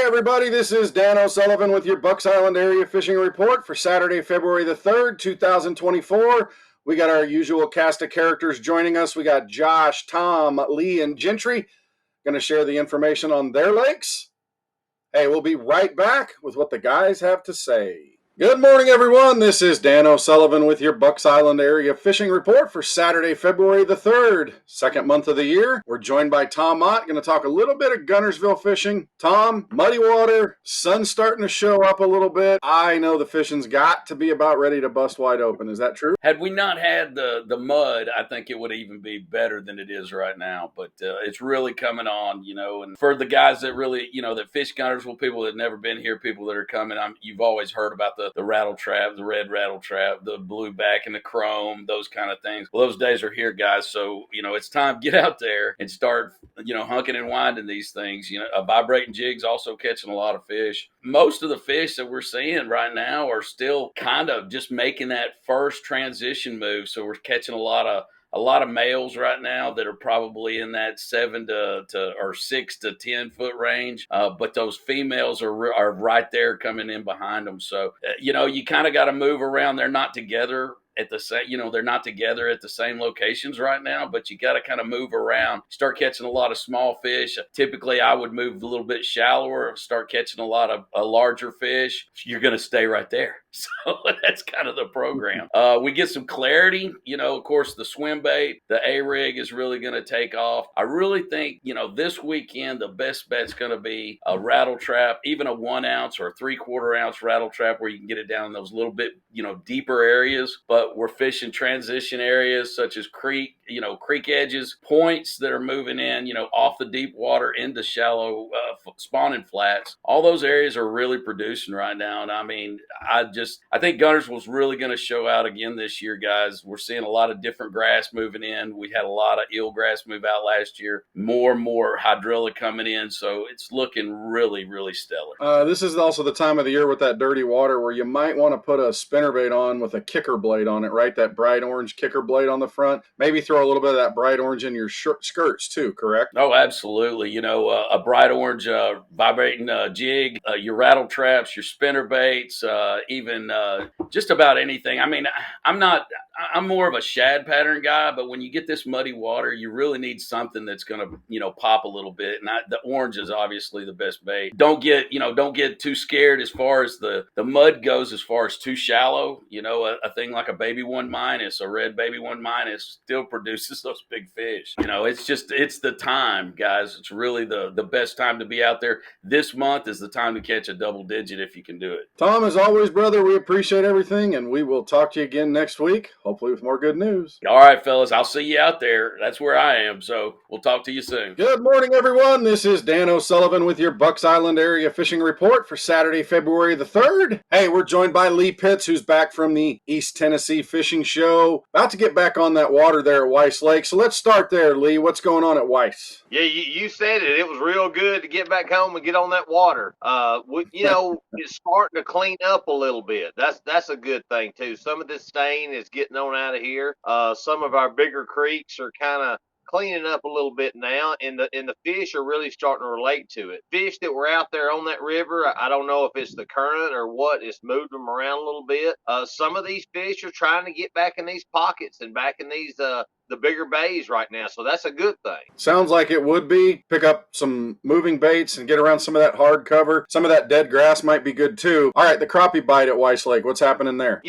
Hey everybody, this is Dan O'Sullivan with your Bucks Island Area Fishing Report for Saturday, February the 3rd, 2024. We got our usual cast of characters joining us. We got Josh, Tom, Lee, and Gentry going to share the information on their lakes. Hey, we'll be right back with what the guys have to say. Good morning, everyone. This is Dan O'Sullivan with your Bucks Island Area Fishing Report for Saturday, February the 3rd, second month of the year. We're joined by Tom Mott, going to talk a little bit of Guntersville fishing. Tom, muddy water, sun's starting to show up a little bit. I know the fishing's got to be about ready to bust wide open. Is that true? Had we not had the mud, I think it would even be better than it is right now. But it's really coming on, and for the guys that really, that fish Guntersville, people that have never been here, people that are coming, you've always heard about the rattle trap, the red rattle trap, the blueback and the chrome, those kind of things. Well, those days are here, guys. So, it's time to get out there and start, hunking and winding these things. A vibrating jig's also catching a lot of fish. Most of the fish that we're seeing right now are still kind of just making that first transition move. So we're catching a lot of males right now that are probably in that 7 or 6 to 10 foot range. But those females are right there coming in behind them. So, you kind of got to move around. They're not together at the same, they're not together at the same locations right now, but you got to kind of move around, start catching a lot of small fish. Typically I would move a little bit shallower, start catching a lot of larger fish. You're going to stay right there. So that's kind of the program. We get some clarity, of course the swim bait, the A-rig is really going to take off. I really think, this weekend, the best bet's going to be a rattle trap, even a 1 ounce or a 3/4 ounce rattle trap where you can get it down in those little bit, deeper areas. But we're fishing transition areas such as creek edges, points that are moving in, off the deep water into shallow spawning flats. All those areas are really producing right now. And I think Guntersville's really going to show out again this year, guys. We're seeing a lot of different grass moving in. We had a lot of eelgrass move out last year. More and more hydrilla coming in. So it's looking really, really stellar. This is also the time of the year with that dirty water where you might want to put a spinnerbait on with a kicker blade on it, right? That bright orange kicker blade on the front. Maybe throw a little bit of that bright orange in your skirts too, correct? Oh, absolutely. A bright orange vibrating jig, your rattle traps, your spinner baits, even just about anything. I'm more of a shad pattern guy, but when you get this muddy water, you really need something that's going to, pop a little bit. And the orange is obviously the best bait. Don't get too scared as far as the mud goes, as far as too shallow. A thing like a baby 1-, a red baby 1- still produces those big fish. It's the time, guys. It's really the best time to be out there. This month is the time to catch a double digit if you can do it. Tom, as always, brother, we appreciate everything, and we will talk to you again next week, hopefully with more good news. All right, fellas, I'll see you out there. That's where I am, so we'll talk to you soon. Good morning, everyone. This is Dan O'Sullivan with your Bucks Island Area Fishing Report for Saturday, February the 3rd. Hey, we're joined by Lee Pitts, who's back from the East Tennessee Fishing Show. About to get back on that water there at Weiss Lake. So let's start there, Lee. What's going on at Weiss? Yeah, you said it. It was real good to get back home and get on that water. It's starting to clean up a little bit. That's a good thing too. Some of this stain is getting on out of here. Some of our bigger creeks are kind of cleaning up a little bit now, and the fish are really starting to relate to it. Fish that were out there on that river, I don't know if it's the current or what, it's moved them around a little bit. Some of these fish are trying to get back in these pockets and back in these the bigger bays right now, so that's a good thing. Sounds like it would be. Pick up some moving baits and get around some of that hard cover. Some of that dead grass might be good too. All right, the crappie bite at Weiss Lake, what's happening there?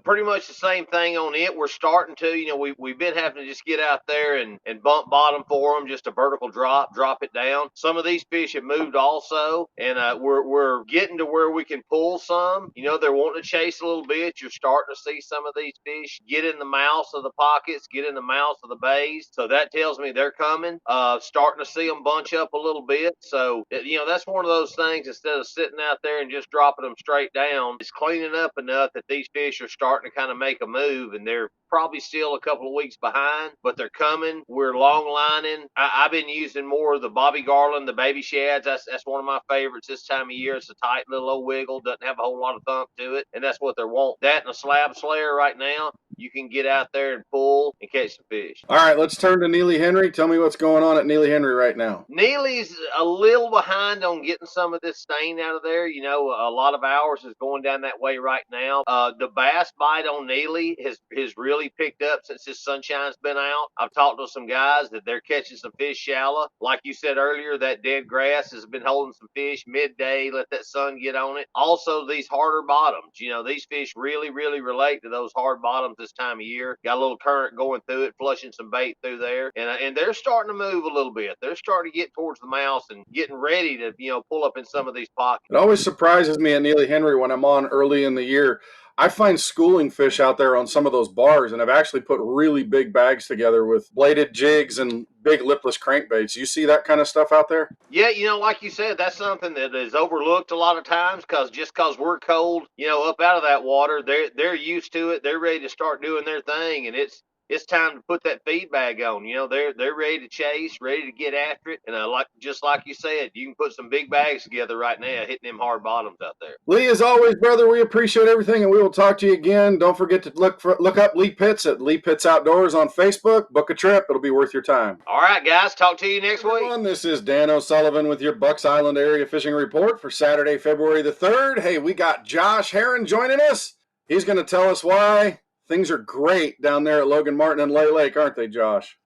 Pretty much the same thing on it. We're starting to, we've been having to just get out there and bump bottom for them, just a vertical drop it down. Some of these fish have moved also, and we're getting to where we can pull some. They're wanting to chase a little bit. You're starting to see some of these fish get in the mouths of the pockets, get in the mouths of the bays. So that tells me they're coming. Starting to see them bunch up a little bit. So, that's one of those things. Instead of sitting out there and just dropping them straight down, it's cleaning up enough that these fish are starting to kind of make a move, and they're probably still a couple of weeks behind, but they're coming. We're long lining. I've been using more of the Bobby Garland, the baby shads. That's one of my favorites this time of year. It's a tight little old wiggle, doesn't have a whole lot of thump to it, and that's what they want. That and a slab slayer right now. You can get out there and pull and catch some fish. All right, let's turn to Neely Henry. Tell me what's going on at Neely Henry right now. Neely's a little behind on getting some of this stain out of there. You know, a lot of ours is going down that way right now. The bass bite on Neely has really picked up since this sunshine's been out. I've talked to some guys that they're catching some fish shallow. Like you said earlier, that dead grass has been holding some fish midday. Let that sun get on it. Also, these harder bottoms. You know, these fish really, really relate to those hard bottoms this time of year. Got a little current going through it, flushing some bait through there, and they're starting to move a little bit. They're starting to get towards the mouth and getting ready to, pull up in some of these pockets. It always surprises me at Neely Henry when I'm on early in the year. I find schooling fish out there on some of those bars, and I've actually put really big bags together with bladed jigs and big lipless crankbaits. You see that kind of stuff out there? Yeah, like you said, that's something that is overlooked a lot of times because we're cold, up out of that water, they're used to it. They're ready to start doing their thing, and it's time to put that feed bag on. They're ready to chase, ready to get after it, and just like you said, you can put some big bags together right now, hitting them hard bottoms out there. Lee, as always, brother, we appreciate everything, and we will talk to you again. Don't forget to look up Lee Pitts at Lee Pitts Outdoors on Facebook. Book a trip; it'll be worth your time. All right, guys, talk to you next week. Everyone, this is Dan O'Sullivan with your Bucks Island Area Fishing Report for Saturday, February the 3rd. Hey, we got Josh Herron joining us. He's going to tell us why things are great down there at Logan Martin and Lay Lake, aren't they, Josh?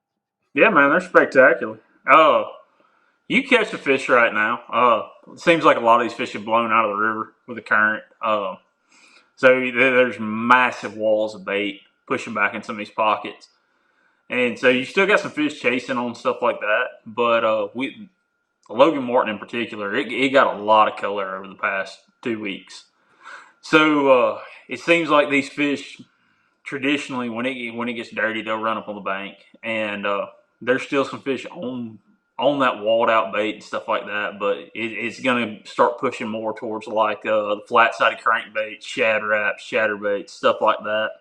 Yeah, man, they're spectacular. You catch the fish right now. It seems like a lot of these fish have blown out of the river with the current. So there's massive walls of bait pushing back in some of these pockets. And so you still got some fish chasing on stuff like that. But Logan Martin in particular, it got a lot of color over the past 2 weeks. So it seems like these fish, traditionally, when it gets dirty, they'll run up on the bank. And there's still some fish on that walled out bait and stuff like that, but it's going to start pushing more towards like the flat-sided crankbait, shad wraps, chatterbaits, stuff like that,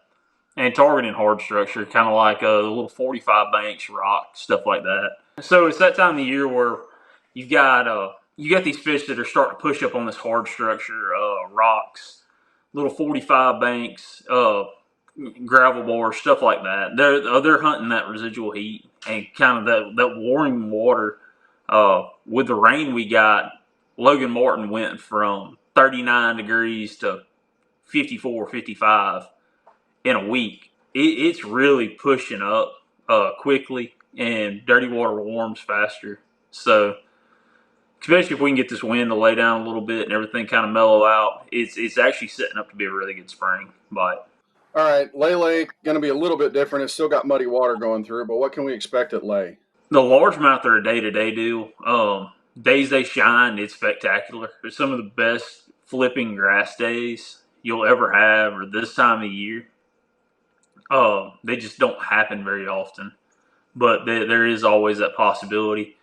and targeting hard structure, kind of like the little 45 banks, rock, stuff like that. So it's that time of the year where you got these fish that are starting to push up on this hard structure, rocks, little 45 banks, gravel bars, stuff like that. They're hunting that residual heat and kind of that warm water. With the rain we got, Logan Martin went from 39 degrees to 54, 55 in a week. It's really pushing up quickly, and dirty water warms faster. So especially if we can get this wind to lay down a little bit and everything kind of mellow out, it's actually setting up to be a really good spring bite. All right, Lay Lake going to be a little bit different. It's still got muddy water going through, but what can we expect at Lay? The largemouth are a day-to-day deal. Days they shine, it's spectacular. They're some of the best flipping grass days you'll ever have, or this time of year. They just don't happen very often, but there is always that possibility.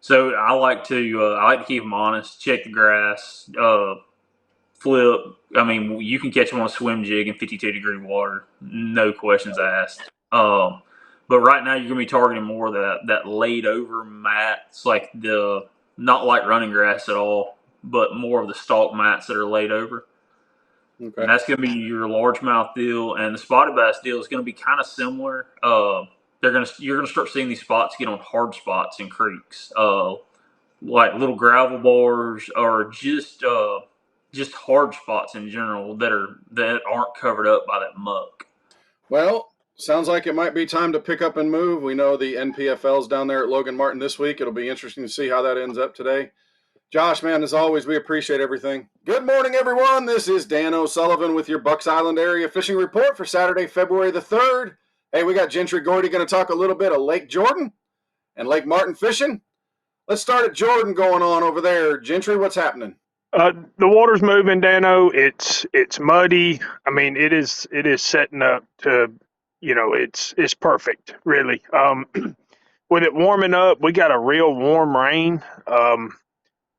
So I like to keep them honest, check the grass, flip. I mean, you can catch them on a swim jig in 52-degree water, no questions asked. But right now you're going to be targeting more of that laid over mats, like not like running grass at all, but more of the stalk mats that are laid over. Okay. And that's going to be your largemouth deal, and the spotted bass deal is going to be kind of similar. You're going to start seeing these spots get on hard spots in creeks, like little gravel bars or just hard spots in general that aren't covered up by that muck. Well, sounds like it might be time to pick up and move. We know the NPFL's down there at Logan Martin this week. It'll be interesting to see how that ends up today. Josh, man, as always, we appreciate everything. Good morning, everyone. This is Dan O'Sullivan with your Bucks Island Area Fishing Report for Saturday, February the 3rd. Hey, we got Gentry Gordy going to talk a little bit of Lake Jordan and Lake Martin fishing. Let's start at Jordan going on over there. Gentry, what's happening? The water's moving, Dano. It's muddy. I mean, it is setting up to, it's perfect, really. With it warming up, we got a real warm rain.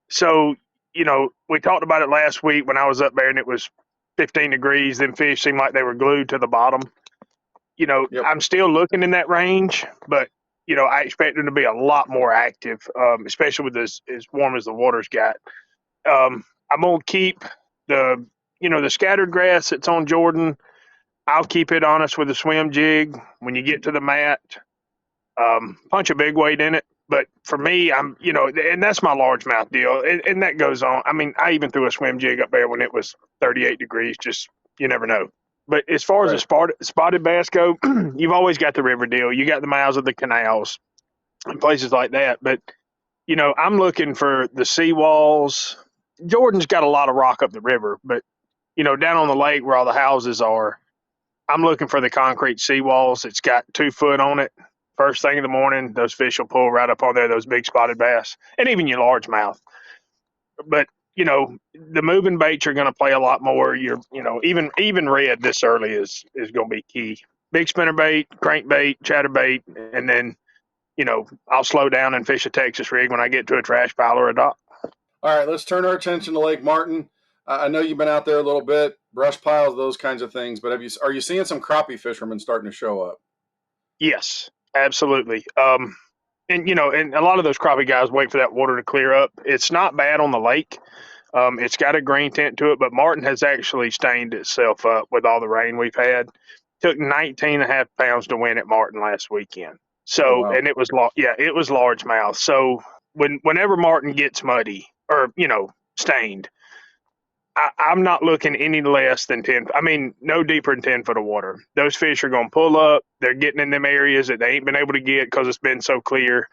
So, we talked about it last week when I was up there and it was 15 degrees. Them fish seemed like they were glued to the bottom. Yep. I'm still looking in that range, but, I expect them to be a lot more active, especially with as warm as the water's got. I'm going to keep the scattered grass that's on Jordan. I'll keep it honest with a swim jig. When you get to the mat, punch a big weight in it. But for me, I'm, and that's my largemouth deal. And that goes on. I mean, I even threw a swim jig up there when it was 38 degrees, just, you never know. But as far as the spotted bass go, you've always got the river deal. You got the mouths of the canals and places like that. But, I'm looking for the seawalls. Jordan's got a lot of rock up the river, but, down on the lake where all the houses are, I'm looking for the concrete seawalls. It's got 2 foot on it. First thing in the morning, those fish will pull right up on there, those big spotted bass, and even your largemouth. But, the moving baits are going to play a lot more. Even red this early is going to be key. Big spinnerbait, crankbait, chatterbait, and then, I'll slow down and fish a Texas rig when I get to a trash pile or a dock. All right, let's turn our attention to Lake Martin. I know you've been out there a little bit, brush piles, those kinds of things, but are you seeing some crappie fishermen starting to show up? Yes, absolutely. And a lot of those crappie guys wait for that water to clear up. It's not bad on the lake. It's got a green tint to it, but Martin has actually stained itself up with all the rain we've had. Took 19.5 pounds to win at Martin last weekend. So, oh, wow. And it was largemouth. So whenever Martin gets muddy or, stained, I'm not looking any less than 10. I mean, no deeper than 10 foot of water. Those fish are going to pull up. They're getting in them areas that they ain't been able to get because it's been so clear.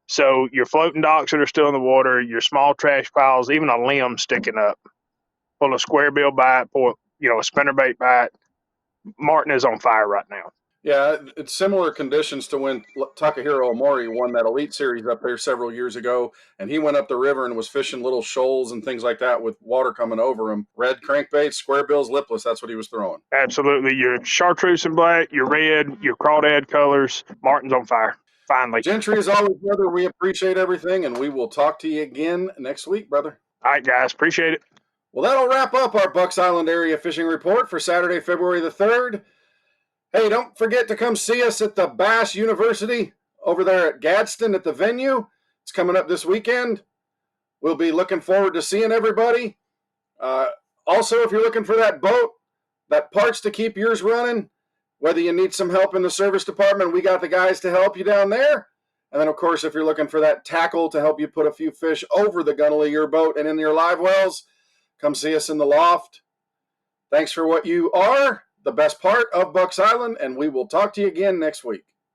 So your floating docks that are still in the water, your small trash piles, even a limb sticking up, pull a square bill bite, pull a spinnerbait bite. Martin is on fire right now. Yeah, it's similar conditions to when Takahiro Omori won that Elite Series up there several years ago, and he went up the river and was fishing little shoals and things like that with water coming over him. Red crankbaits, square bills, lipless, that's what he was throwing. Absolutely. Your chartreuse and black, your red, your crawdad colors. Martin's on fire. Finally. Gentry, as always, brother, we appreciate everything, and we will talk to you again next week, brother. All right, guys. Appreciate it. Well, that'll wrap up our Bucks Island area fishing report for Saturday, February the 3rd. Hey, don't forget to come see us at the Bass University over there at Gadsden at the venue. It's coming up this weekend. We'll be looking forward to seeing everybody. Also, if you're looking for that boat, that parts to keep yours running, whether you need some help in the service department, we got the guys to help you down there. And then, of course, if you're looking for that tackle to help you put a few fish over the gunnel of your boat and in your live wells, come see us in the loft. Thanks for what you are, the best part of Bucks Island, and we will talk to you again next week.